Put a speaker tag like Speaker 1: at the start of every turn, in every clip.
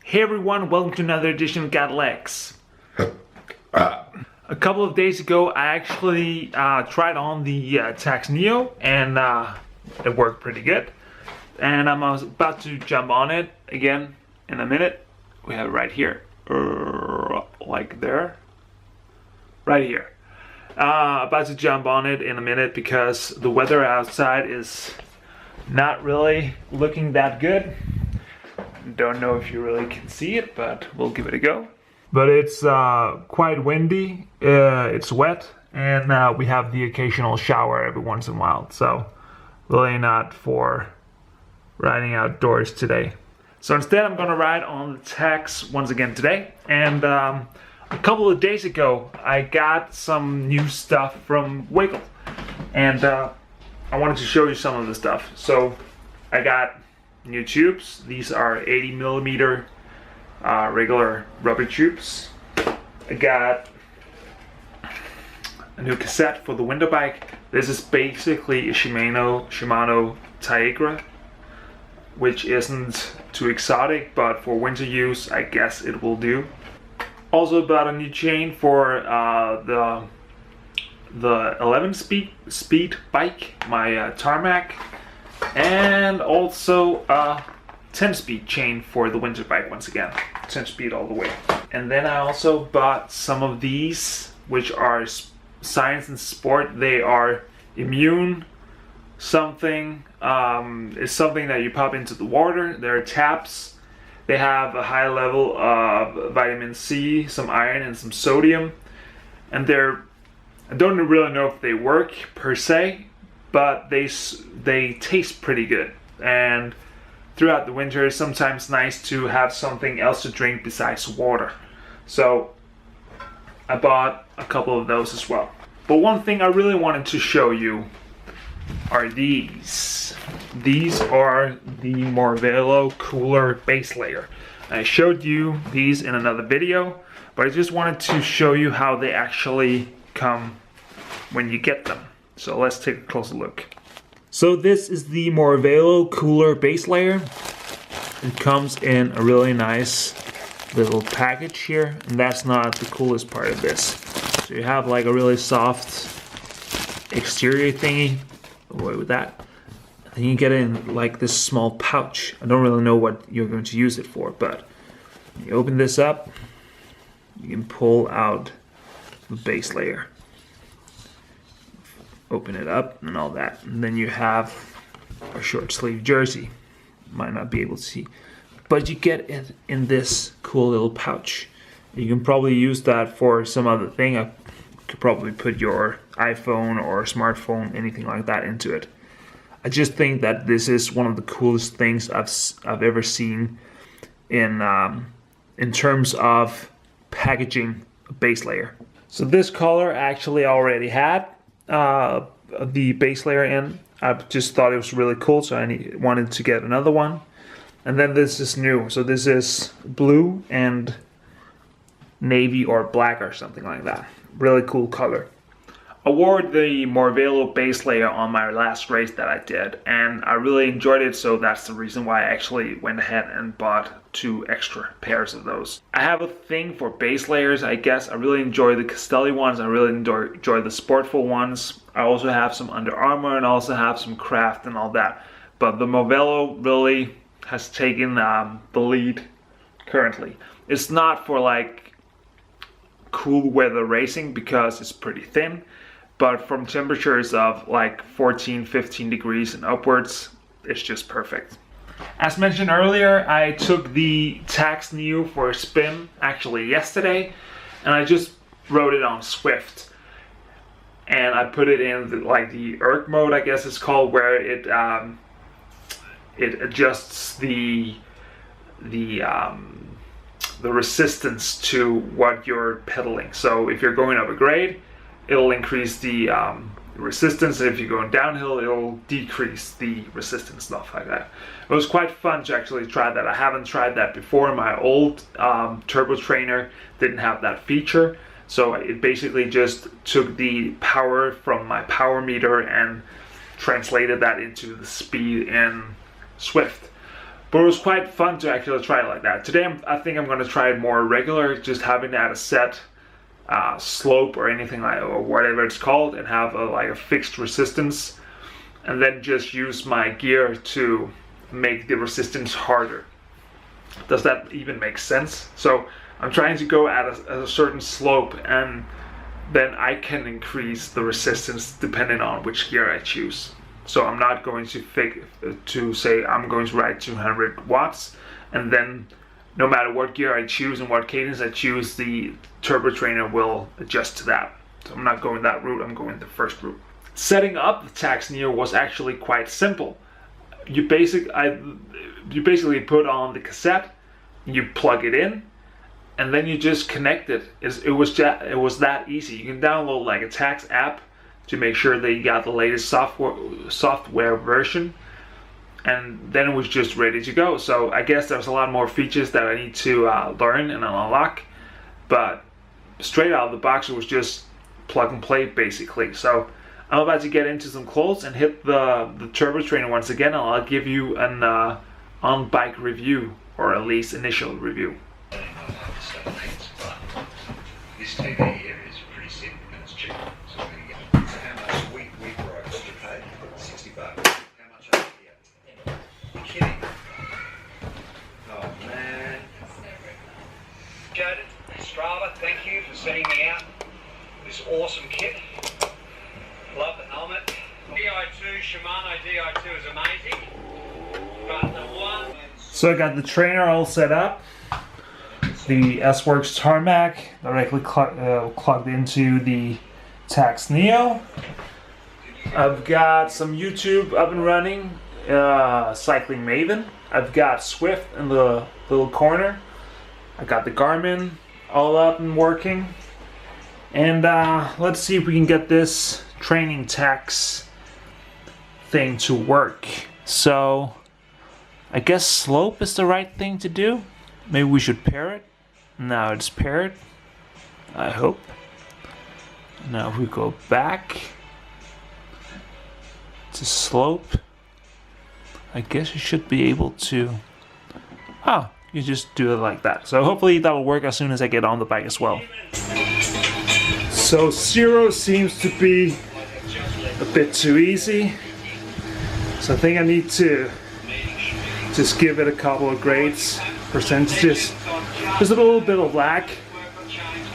Speaker 1: Hey everyone, welcome to another edition of Gotlegs. A couple of days ago I actually tried on the Tacx Neo and it worked pretty good. And I'm about to jump on it again in a minute. We have it right here, like there, right here. About to jump on it in a minute because the weather outside is not really looking that good. Don't know if you really can see it, but we'll give it a go. But it's quite windy, it's wet, and we have the occasional shower every once in a while, so really not for riding outdoors today. So instead I'm gonna ride on the Tacx once again today, and a couple of days ago I got some new stuff from Wiggle, and I wanted to show you some of the stuff. So I got new tubes. These are 80 millimeter regular rubber tubes. I got a new cassette for the winter bike. This is basically a Shimano Taigra, which isn't too exotic, but for winter use I guess it will do. Also bought a new chain for the 11 speed bike, my Tarmac, and also a 10-speed chain for the winter bike once again, 10 speed all the way. And then I also bought some of these, which are science and sport. They are immune something. It's something that you pop into the water. They're taps. They have a high level of vitamin C, some iron, and some sodium. And I don't really know if they work per se, but they taste pretty good. And throughout the winter, it's sometimes nice to have something else to drink besides water. So I bought a couple of those as well. But one thing I really wanted to show you are these. These are the Morvello cooler base layer. I showed you these in another video, but I just wanted to show you how they actually come when you get them. So let's take a closer look. So this is the Morvello cooler base layer. It comes in a really nice little package here, and that's not the coolest part of this. So you have like a really soft exterior thingy. Away with that. And you get it in like this small pouch. I don't really know what you're going to use it for, but you open this up, you can pull out the base layer. Open it up and all that. And then you have a short sleeve jersey. Might not be able to see, but you get it in this cool little pouch. You can probably use that for some other thing. I could probably put your iPhone or smartphone, anything like that, into it. I just think that this is one of the coolest things I've ever seen in terms of packaging a base layer. So this color actually already had the base layer in. I just thought it was really cool, so I wanted to get another one. And then this is new. So this is blue and navy or black or something like that. Really cool color. I wore the Morvello base layer on my last race that I did, and I really enjoyed it, so that's the reason why I actually went ahead and bought 2 extra pairs of those. I have a thing for base layers, I guess. I really enjoy the Castelli ones, I really enjoy the Sportful ones. I also have some Under Armour and also have some Craft and all that. But the Morvello really has taken the lead currently. It's not for like cool weather racing because it's pretty thin. But from temperatures of like 14, 15 degrees and upwards, it's just perfect. As mentioned earlier, I took the Tacx Neo for a spin actually yesterday, and I just rode it on Swift. And I put it in the erg mode, I guess it's called, where it adjusts the resistance to what you're pedaling. So if you're going up a grade, it'll increase the resistance, and if you're going downhill, it'll decrease the resistance, stuff like that. It was quite fun to actually try that. I haven't tried that before. My old turbo trainer didn't have that feature, so it basically just took the power from my power meter and translated that into the speed in Swift. But it was quite fun to actually try it like that. Today I think I'm going to try it more regular, just having it at a set slope or anything like, or whatever it's called, and have like a fixed resistance, and then just use my gear to make the resistance harder. Does that even make sense? So I'm trying to go at a certain slope, and then I can increase the resistance depending on which gear I choose. So I'm not going to say I'm going to ride 200 watts, and then no matter what gear I choose and what cadence I choose, the turbo trainer will adjust to that. So I'm not going that route, I'm going the first route. Setting up the Tacx Neo was actually quite simple. You basically put on the cassette, you plug it in, and then you just connect it. It was that easy. You can download like a Tacx app to make sure that you got the latest software version, and then it was just ready to go. So I guess there's a lot more features that I need to learn and unlock, but straight out of the box it was just plug and play basically. So I'm about to get into some clothes and hit the turbo trainer once again, and I'll give you an on-bike review, or at least initial review.
Speaker 2: This TV here is pretty simple and it's cheap. So there you go. So how much week riders you pay? $60. How much over here? You're kidding. Oh man. Jaden, Strava, thank you for sending me out this awesome kit. Love the helmet. Di2, Shimano Di2 is amazing. But the one...
Speaker 1: So I got the trainer all set up. The S-Works tarmac directly plugged into the Tacx Neo. I've got some YouTube up and running, Cycling Maven. I've got Swift in the little corner. I got the Garmin all up and working. And let's see if we can get this training Tacx thing to work. So I guess slope is the right thing to do. Maybe we should pair it. Now it's paired, I hope. Now if we go back to slope, I guess you should be able to, you just do it like that. So hopefully that'll work as soon as I get on the bike as well. So 0 seems to be a bit too easy. So I think I need to just give it a couple of grades, percentages. There's a little bit of lag.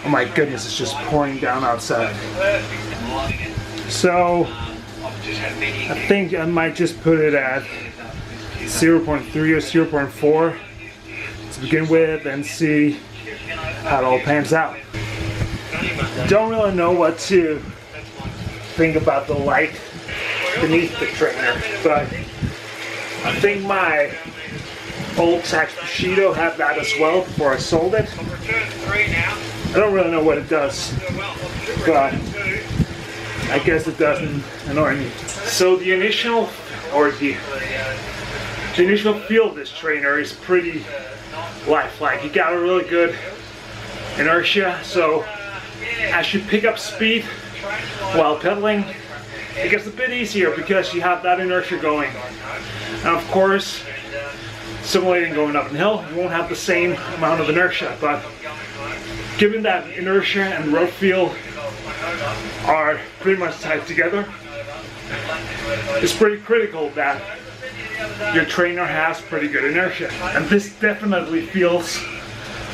Speaker 1: Oh my goodness, it's just pouring down outside. So I think I might just put it at 0.3 or 0.4 to begin with and see how it all pans out. Don't really know what to think about the light beneath the trainer, but I think my old Tacx Bushido had that as well before I sold it. I don't really know what it does, but I guess it doesn't annoy me. So the initial feel of this trainer is pretty lifelike. You got a really good inertia, so as you pick up speed while pedaling, it gets a bit easier because you have that inertia going. And of course, simulating going up a hill, you won't have the same amount of inertia, but given that inertia and road feel are pretty much tied together, it's pretty critical that your trainer has pretty good inertia. And this definitely feels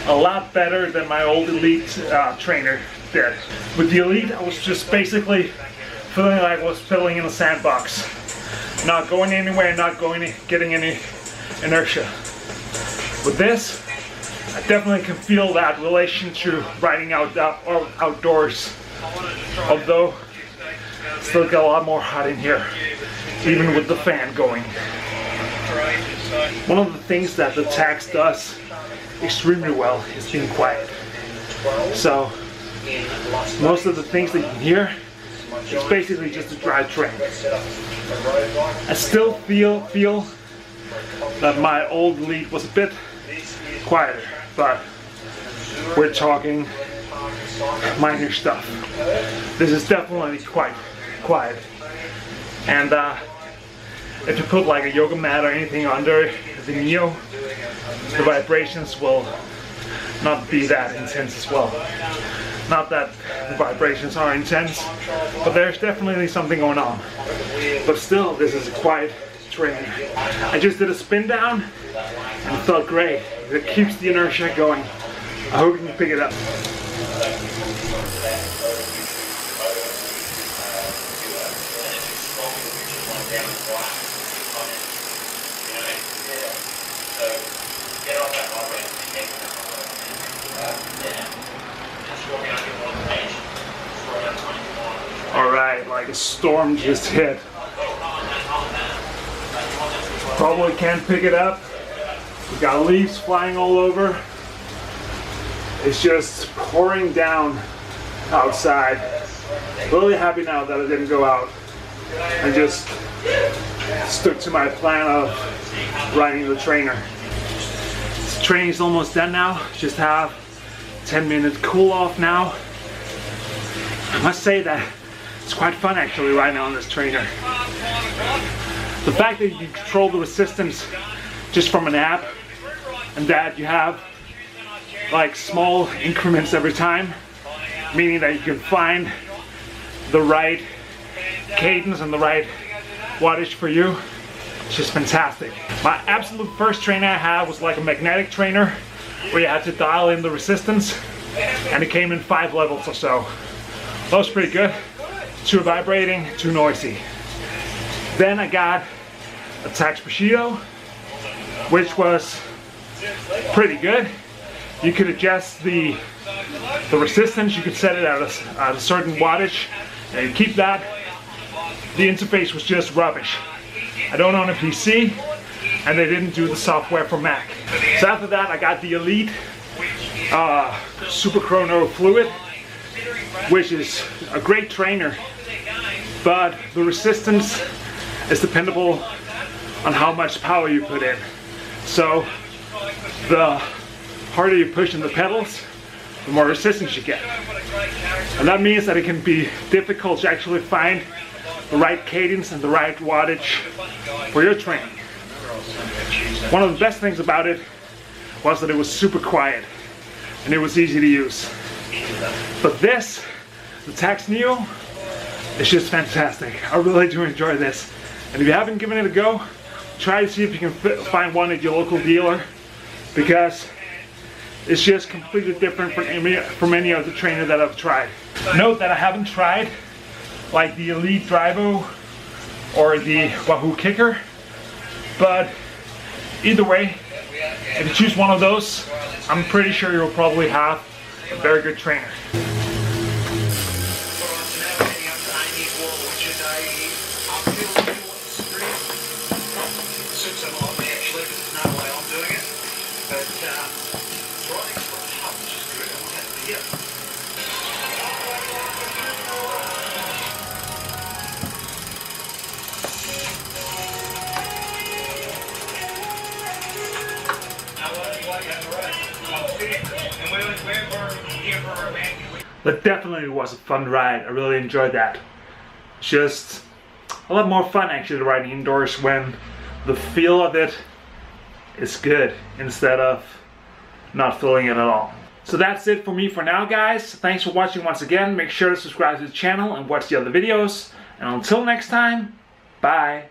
Speaker 1: a lot better than my old Elite trainer did. With the Elite, I was just basically feeling like I was pedaling in a sandbox, not going anywhere, getting any inertia. With this, I definitely can feel that relation to riding outdoors, although it's still got a lot more hot in here, even with the fan going. One of the things that the Tacx does extremely well is being quiet. So most of the things that you can hear is basically just a drivetrain. I still feel that my old Elite was a bit quieter, but we're talking minor stuff. This is definitely quite quiet, and if you put like a yoga mat or anything under, the Neo, the vibrations will not be that intense as well. Not that the vibrations are intense, but there's definitely something going on. But still, this is a quiet trainer. I just did a spin down and it felt great. It keeps the inertia going. I hope you can pick it up. Alright, like a storm just hit. Probably can't pick it up. We got leaves flying all over. It's just pouring down outside. Really happy now that I didn't go out. I just stuck to my plan of riding the trainer. This training is almost done now. Just have 10-minute cool off now. I must say that it's quite fun actually riding on this trainer. The fact that you can control the resistance just from an app, and that you have like small increments every time, meaning that you can find the right cadence and the right wattage for you. It's just fantastic. My absolute first trainer I had was like a magnetic trainer where you had to dial in the resistance, and it came in 5 levels or so. That was pretty good. Too vibrating, too noisy. Then I got a Tacx Neo, which was pretty good. You could adjust the resistance. You could set it at a certain wattage and you keep that. The interface was just rubbish. I don't own a PC and they didn't do the software for Mac. So after that I got the Elite Super Chrono Fluid, which is a great trainer, but the resistance is dependable on how much power you put in. So the harder you push in the pedals, the more resistance you get. And that means that it can be difficult to actually find the right cadence and the right wattage for your training. One of the best things about it was that it was super quiet and it was easy to use. But this, the Tacx Neo, is just fantastic. I really do enjoy this. And if you haven't given it a go, try to see if you can find one at your local dealer, because it's just completely different from any other trainer that I've tried. Note that I haven't tried like the Elite Drivo or the Wahoo Kicker, but either way, if you choose one of those, I'm pretty sure you'll probably have a very good trainer. That definitely was a fun ride. I really enjoyed that. Just a lot more fun actually riding indoors when the feel of it is good instead of not feeling it at all. So that's it for me for now, guys. Thanks for watching once again. Make sure to subscribe to the channel and watch the other videos. And until next time, bye.